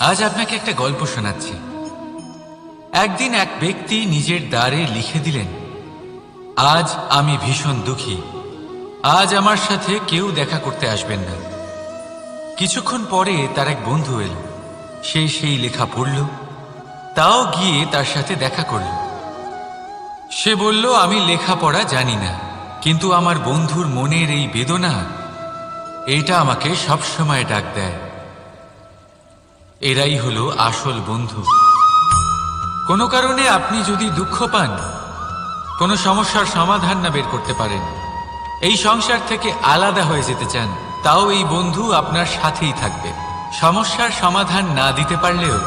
আজ আপনাকে একটা গল্প শোনাচ্ছি। একদিন এক ব্যক্তি নিজের দ্বারে লিখে দিলেন, আজ আমি ভীষণ দুঃখী, আজ আমার সাথে কেউ দেখা করতে আসবেন না। কিছুক্ষণ পরে তার এক বন্ধু এলো, সে সেই লেখা পড়ল, তাও গিয়ে তার সাথে দেখা করল। সে বলল, আমি লেখাপড়া জানি না, কিন্তু আমার বন্ধুর মনের এই বেদনা, এটা আমাকে সবসময় ডাক দেয়। এরাই হলো আসল বন্ধু। কোনো কারণে আপনি যদি দুঃখ পান, কোনো সমস্যার সমাধান না বের করতে পারেন, এই সংসার থেকে আলাদা হয়ে যেতে চান, তাও এই বন্ধু আপনার সাথেই থাকবে। সমস্যার সমাধান না দিতে পারলেও